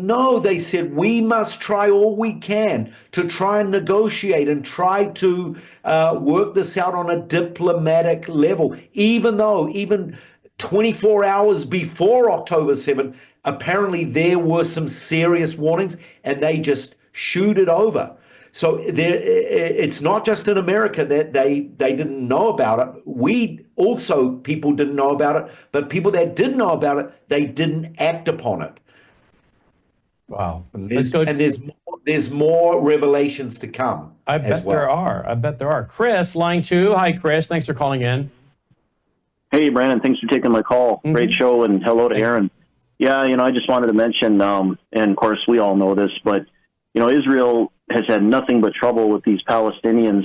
S3: said, we must try all we can to try and negotiate and try to work this out on a diplomatic level, even 24 hours before October 7th, apparently there were some serious warnings and they just shooed it over. So it's not just in America that they didn't know about it. People didn't know about it, but people that did know about it, they didn't act upon it.
S2: Wow.
S3: And there's more revelations to come.
S2: I bet there are. Chris, line 2. Hi, Chris. Thanks for calling in.
S14: Hey, Brandon. Thanks for taking my call. Mm-hmm. Great show, and hello to Aaron. Yeah, I just wanted to mention, and of course we all know this, but Israel has had nothing but trouble with these Palestinians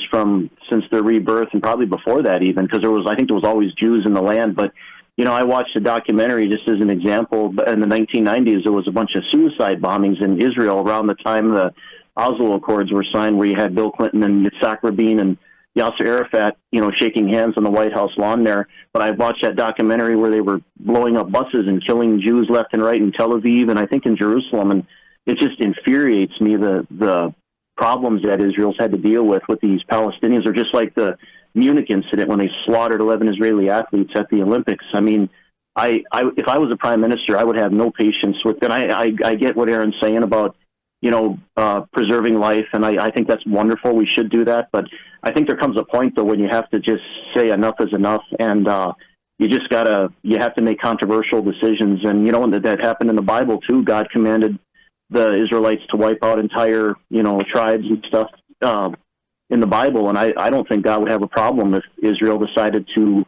S14: since their rebirth, and probably before that even, because I think there was always Jews in the land. But I watched a documentary just as an example. In the 1990s, there was a bunch of suicide bombings in Israel around the time the Oslo Accords were signed, where you had Bill Clinton and Yitzhak Rabin and Yasser Arafat, shaking hands on the White House lawn there. But I watched that documentary where they were blowing up buses and killing Jews left and right in Tel Aviv and I think in Jerusalem. And it just infuriates me, the problems that Israel's had to deal with these Palestinians, are just like the Munich incident when they slaughtered 11 Israeli athletes at the Olympics. I mean, if I was a prime minister, I would have no patience with. And I get what Aaron's saying about preserving life, and I think that's wonderful. We should do that, but I think there comes a point though when you have to just say enough is enough, and you have to make controversial decisions. And that happened in the Bible too. God commanded the Israelites to wipe out entire tribes and stuff in the Bible, and I don't think God would have a problem if Israel decided to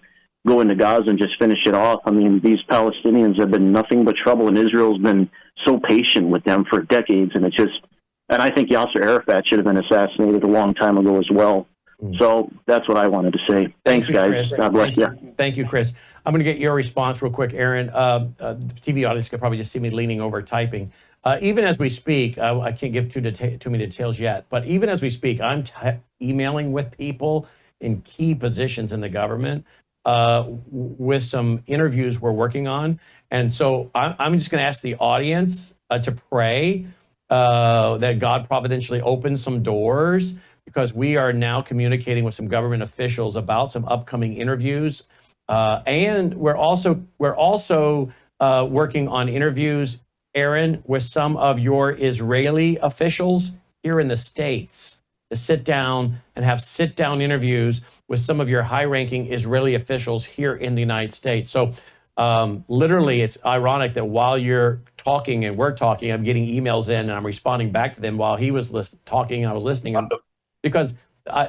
S14: go into Gaza and just finish it off. I mean, these Palestinians have been nothing but trouble, and Israel's been so patient with them for decades, and and I think Yasser Arafat should have been assassinated a long time ago as well. So that's what I wanted to say. Thanks, guys.
S2: Chris.
S14: God bless you.
S2: Thank you, Chris. I'm going to get your response real quick, Aaron. The TV audience could probably just see me leaning over typing. Even as we speak, I can't give too many details yet, but even as we speak, I'm emailing with people in key positions in the government with some interviews we're working on. And so I'm just going to ask the audience to pray that God providentially opens some doors, because we are now communicating with some government officials about some upcoming interviews. And we're also working on interviews, Aaron, with some of your Israeli officials here in the States to sit down and have sit-down interviews with some of your high-ranking Israeli officials here in the United States. So literally, it's ironic that while you're talking and we're talking, I'm getting emails in and I'm responding back to them while he was talking and I was listening. Because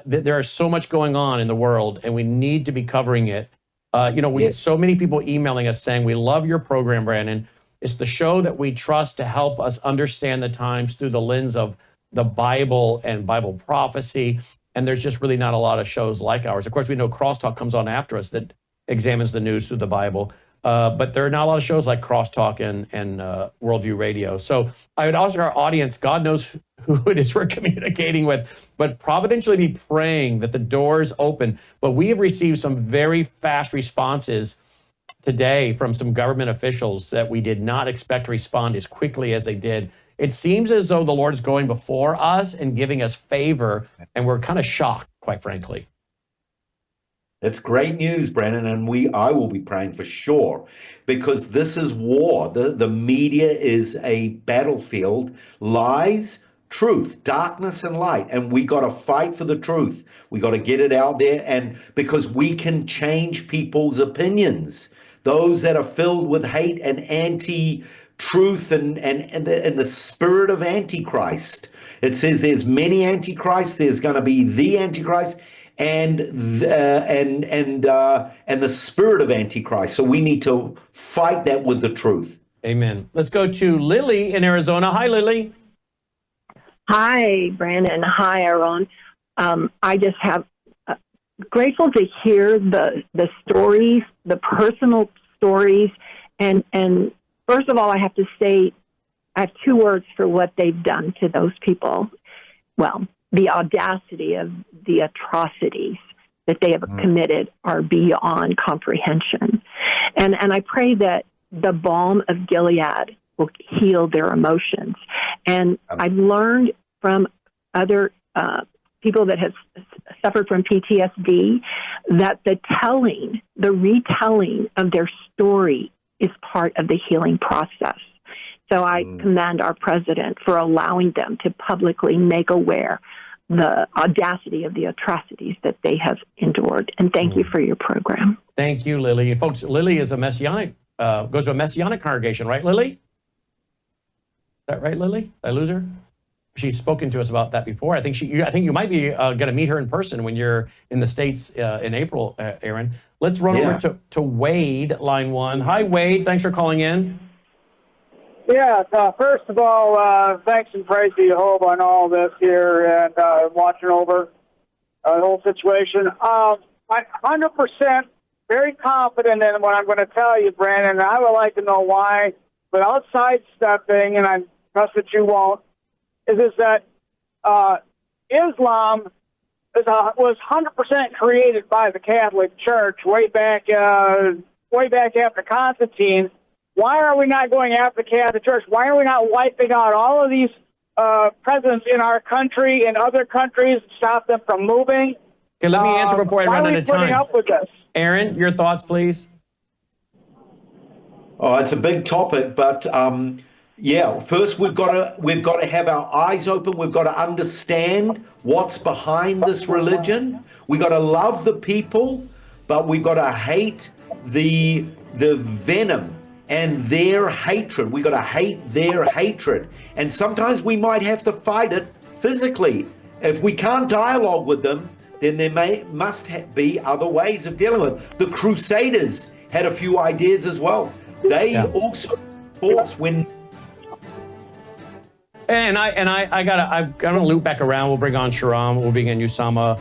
S2: there is so much going on in the world and we need to be covering it. We get so many people emailing us saying, we love your program, Brandon. It's the show that we trust to help us understand the times through the lens of the Bible and Bible prophecy. And there's just really not a lot of shows like ours. Of course, we know Crosstalk comes on after us that examines the news through the Bible. But there are not a lot of shows like Crosstalk and Worldview Radio. So I would ask our audience, God knows who it is we're communicating with, but providentially be praying that the doors open. But we have received some very fast responses today from some government officials that we did not expect to respond as quickly as they did. It seems as though the Lord is going before us and giving us favor, and we're kind of shocked, quite frankly.
S3: That's great news, Brandon, and I will be praying for sure, because this is war. The media is a battlefield, lies, truth, darkness and light, and we got to fight for the truth. We got to get it out there, and because we can change people's opinions, those that are filled with hate and anti-truth and the spirit of Antichrist. It says there's many Antichrists, there's going to be the Antichrist, and the spirit of Antichrist. So we need to fight that with the truth.
S2: Amen. Let's go to Lily in Arizona. Hi, Lily.
S15: Hi, Brandon. Hi, Aaron. I just have grateful to hear the stories, the personal stories, and first of all, I have to say, I have two words for what they've done to those people. Well, the audacity of the atrocities that they have committed are beyond comprehension. And I pray that the balm of Gilead will heal their emotions. And I've learned from other people that have suffered from PTSD that the retelling of their story is part of the healing process. So I commend our president for allowing them to publicly make aware the audacity of the atrocities that they have endured. And thank you for your program.
S2: Thank you, Lily. Folks, Lily is a Messianic, goes to a Messianic congregation, right, Lily? Is that right, Lily? Did I lose her? She's spoken to us about that before. I think you might be going to meet her in person when you're in the States in April, Aaron. Let's run over to Wade, line 1. Hi, Wade. Thanks for calling in.
S16: Yeah, first of all, thanks and praise to Jehovah on all this here and watching over the whole situation. I'm 100% very confident in what I'm going to tell you, Brandon, and I would like to know why, without sidestepping, and I trust that you won't, is that Islam was 100% created by the Catholic Church way back after Constantine. Why are we not going after the Catholic Church? Why are we not wiping out all of these presidents in our country and other countries, stop them from moving?
S2: Okay, let me answer before I run out of time.
S16: Why are we putting up with this?
S2: Aaron, your thoughts, please.
S3: Oh, it's a big topic, but first we've got to have our eyes open. We've got to understand what's behind this religion. We got to love the people, but we've got to hate the venom and their hatred. We got to hate their hatred. And sometimes we might have to fight it physically. If we can't dialogue with them, then there must be other ways of dealing with it. The Crusaders had a few ideas as well. They also fought when.
S2: And I'm gonna loop back around. We'll bring on Sharam. We'll bring in Usama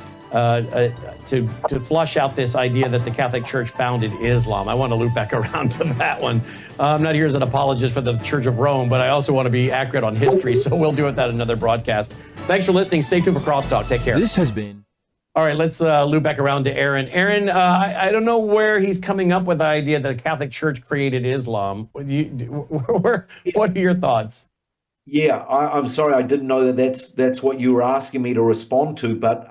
S2: to flush out this idea that the Catholic Church founded Islam. I want to loop back around to that one. I'm not here as an apologist for the Church of Rome, but I also want to be accurate on history. So we'll do it that another broadcast. Thanks for listening. Stay tuned for Crosstalk. Take care.
S1: This has been.
S2: All right, let's loop back around to Aaron. Aaron, I don't know where he's coming up with the idea that the Catholic Church created Islam. What are your thoughts?
S3: Yeah, I'm sorry, I didn't know that's what you were asking me to respond to, but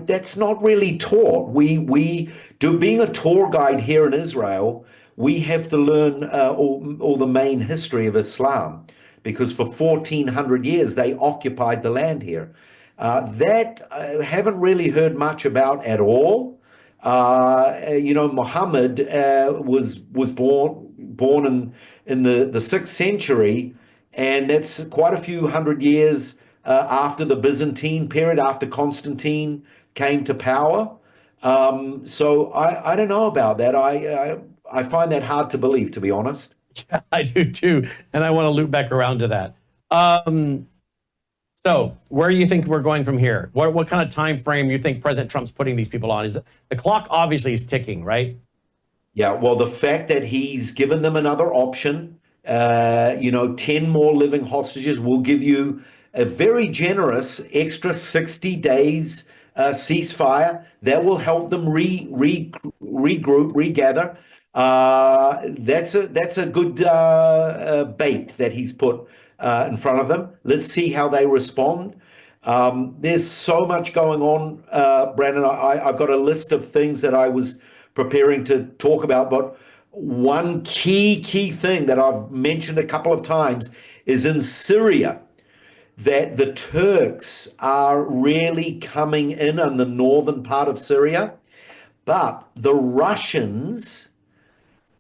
S3: that's not really taught. We do, being a tour guide here in Israel, we have to learn all the main history of Islam, because for 1400 years they occupied the land here. That I haven't really heard much about at all. Muhammad was born in the 6th century, and that's quite a few hundred years after the Byzantine period, after Constantine came to power. So I don't know about that. I find that hard to believe, to be honest.
S2: Yeah, I do too, and I want to loop back around to that. So where do you think we're going from here? What kind of time frame you think President Trump's putting these people on? Is the clock obviously is ticking, right?
S3: Yeah, well, the fact that he's given them another option, 10 more living hostages will give you a very generous extra 60 days ceasefire that will help them regroup, regather. That's a good bait that he's put in front of them. Let's see how they respond. There's so much going on, Brandon. I've got a list of things that I was preparing to talk about, but one key thing that I've mentioned a couple of times is in Syria, that the Turks are really coming in on the northern part of Syria, but the Russians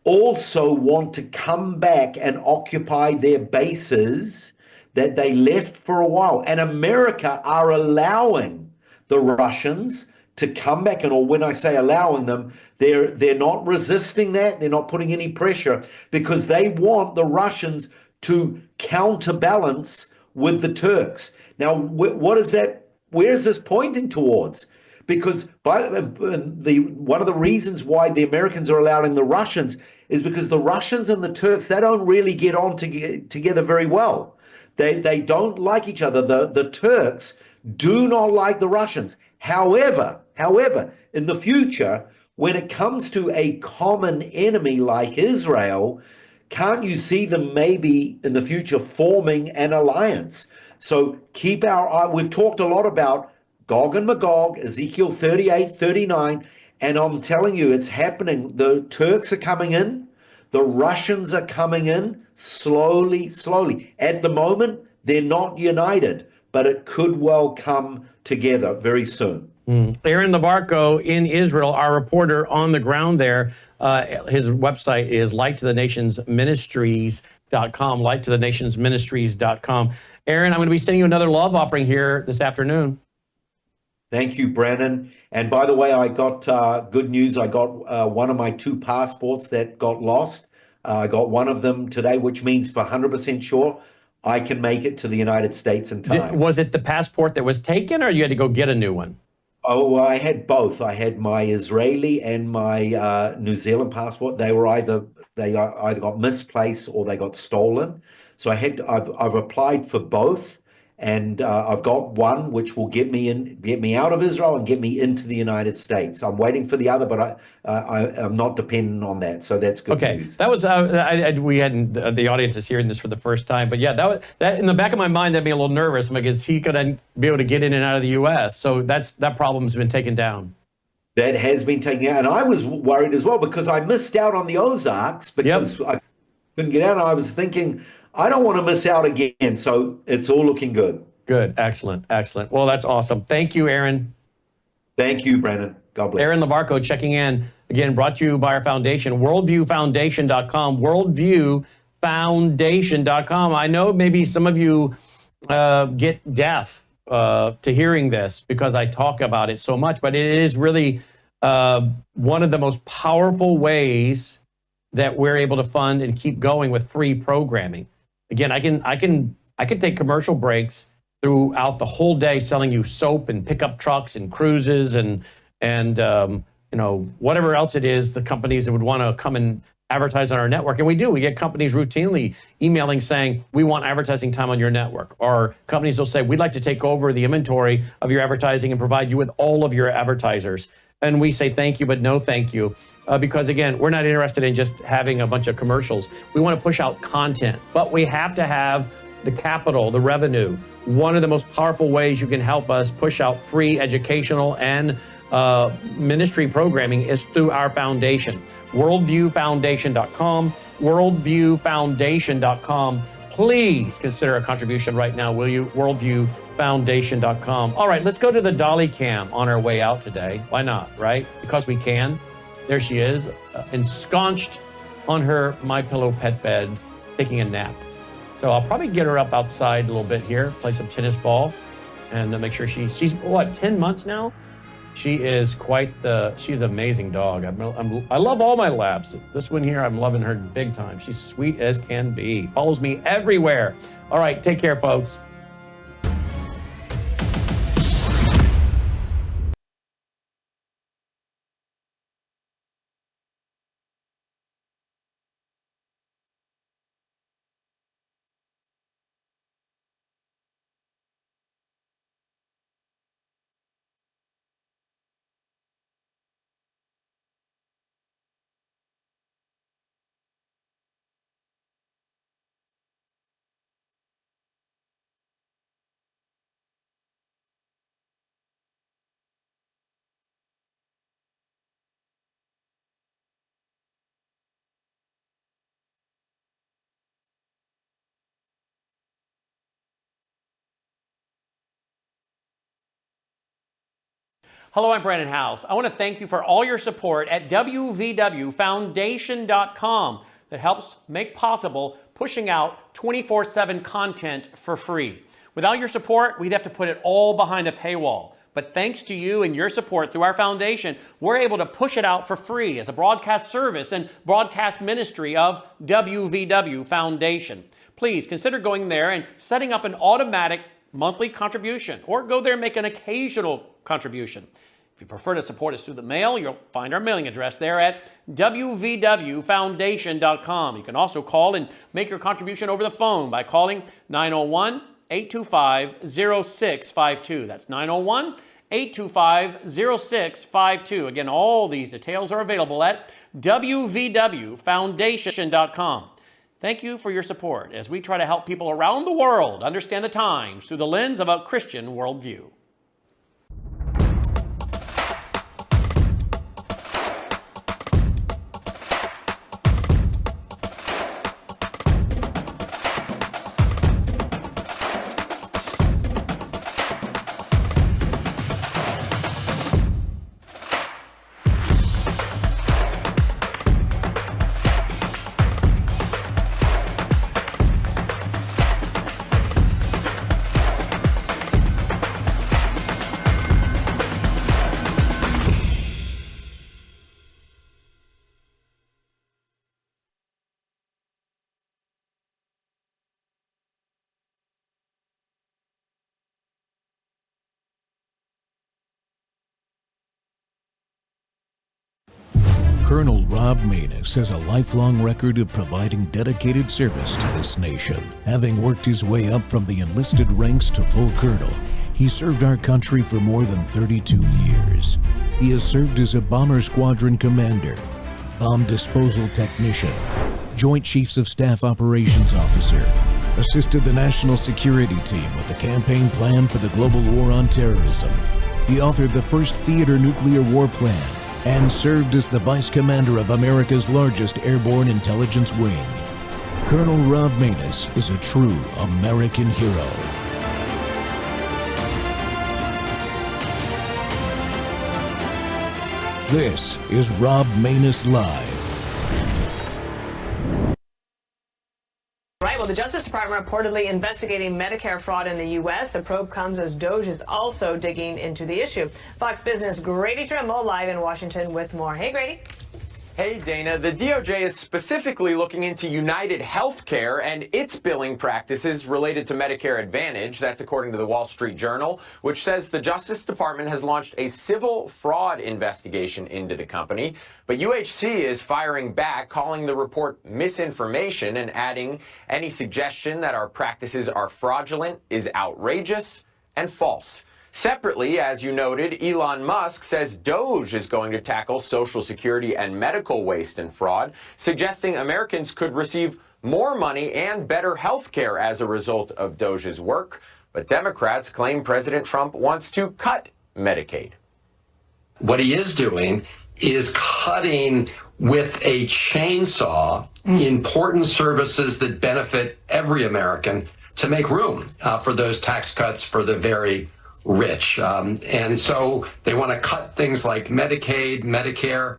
S3: also want to come back and occupy their bases that they left for a while. And America are allowing the Russians to come back, and or when I say allowing them, they're not resisting that. They're not putting any pressure because they want the Russians to counterbalance with the Turks. Now, what is that? Where is this pointing towards? Because one of the reasons why the Americans are allowing the Russians is because the Russians and the Turks, they don't really get on together very well. They don't like each other. The Turks do not like the Russians. However, in the future, when it comes to a common enemy like Israel, can't you see them maybe in the future forming an alliance? So keep our eye. We've talked a lot about Gog and Magog, Ezekiel 38, 39, and I'm telling you, it's happening. The Turks are coming in. The Russians are coming in slowly. At the moment, they're not united, but it could well come together very soon.
S2: Aaron Lavarco in Israel, our reporter on the ground there. His website is lighttothenationsministries.com, lighttothenationsministries.com. Aaron, I'm going to be sending you another love offering here this afternoon.
S3: Thank you, Brandon. And by the way, I got good news. I got one of my 2 passports that got lost. I got one of them today, which means for 100% sure I can make it to the United States in time.
S2: Was it the passport that was taken, or you had to go get a new one?
S3: Oh, I had both. I had my Israeli and my New Zealand passport. They either got misplaced or they got stolen. So I've applied for both, and I've got one which will get me out of Israel and get me into the United States. I'm waiting for the other, but I'm not dependent on that. So that's good news.
S2: That was we hadn't. The audience is hearing this for the first time, but yeah, that in the back of my mind, that'd be a little nervous because he couldn't be able to get in and out of the U.S. So that problem's been taken down.
S3: That has been taken out, and I was worried as well because I missed out on the Ozarks because I couldn't get out. And I was thinking, I don't want to miss out again. So it's all looking good.
S2: Good. Excellent. Well, that's awesome. Thank you, Aaron.
S3: Thank you, Brandon. God bless.
S2: Aaron Lavarco checking in. Again, brought to you by our foundation, worldviewfoundation.com, worldviewfoundation.com. I know maybe some of you get deaf to hearing this because I talk about it so much, but it is really one of the most powerful ways that we're able to fund and keep going with free programming. Again, I can take commercial breaks throughout the whole day selling you soap and pickup trucks and cruises and whatever else it is the companies that would want to come and advertise on our network. And we do. We get companies routinely emailing saying, we want advertising time on your network. Or companies will say, we'd like to take over the inventory of your advertising and provide you with all of your advertisers. And we say thank you, but no thank you. Because again, we're not interested in just having a bunch of commercials. We want to push out content, but we have to have the capital, the revenue. One of the most powerful ways you can help us push out free educational and ministry programming is through our foundation, worldviewfoundation.com, worldviewfoundation.com. Please consider a contribution right now, will you? worldviewfoundation.com. All right, let's go to the dolly cam on our way out today. Why not, right? Because we can. There she is, ensconced on her MyPillow pet bed, taking a nap. So I'll probably get her up outside a little bit here, play some tennis ball, and make sure she's what, 10 months now? She is she's an amazing dog. I love all my labs. This one here, I'm loving her big time. She's sweet as can be. Follows me everywhere. All right, take care, folks. Hello, I'm Brandon House. I want to thank you for all your support at wvwfoundation.com that helps make possible pushing out 24/7 content for free. Without your support, we'd have to put it all behind a paywall. But But thanks to you and your support through our foundation, we're able to push it out for free as a broadcast service and broadcast ministry of WVW Foundation. Please consider going there and setting up an automatic monthly contribution, or go there and make an occasional contribution. If you prefer to support us through the mail, you'll find our mailing address there at wvwfoundation.com. You can also call and make your contribution over the phone by calling 901-825-0652. That's 901-825-0652. Again, all these details are available at wvwfoundation.com. Thank you for your support as we try to help people around the world understand the times through the lens of a Christian worldview.
S17: Colonel Rob Maness has a lifelong record of providing dedicated service to this nation. Having worked his way up from the enlisted ranks to full colonel, he served our country for more than 32 years. He has served as a bomber squadron commander, bomb disposal technician, Joint Chiefs of Staff Operations Officer, assisted the National Security Team with the campaign plan for the global war on terrorism. He authored the first theater nuclear war plan, and served as the Vice Commander of America's largest airborne intelligence wing. Colonel Rob Maness is a true American hero. This is Rob Maness Live.
S18: Right, well, the Justice Department reportedly investigating Medicare fraud in the U.S. The probe comes as DOJ is also digging into the issue. Fox Business' Grady Trimble live in Washington with more. Hey, Grady.
S19: Hey, Dana. The DOJ is specifically looking into United Healthcare and its billing practices related to Medicare Advantage. That's according to the Wall Street Journal, which says the Justice Department has launched a civil fraud investigation into the company. But UHC is firing back, calling the report misinformation and adding any suggestion that our practices are fraudulent is outrageous and false. Separately, as you noted, Elon Musk says DOJ is going to tackle Social Security and medical waste and fraud, suggesting Americans could receive more money and better health care as a result of DOJ's work. But Democrats claim President Trump wants to cut Medicaid.
S20: What he is doing is cutting with a chainsaw important services that benefit every American to make room for those tax cuts for the very rich. And so they want to cut things like Medicaid, Medicare.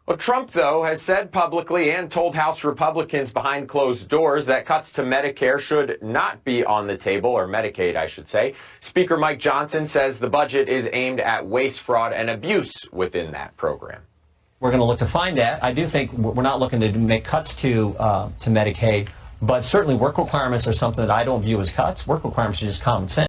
S19: Well, Trump, though, has said publicly and told House Republicans behind closed doors that cuts to Medicare should not be on the table, or Medicaid, I should say. Speaker Mike Johnson says the budget is aimed at waste, fraud, and abuse within that program.
S21: We're going to look to find that. I do think we're not looking to make cuts to Medicaid, but certainly work requirements are something that I don't view as cuts. Work requirements are just common sense.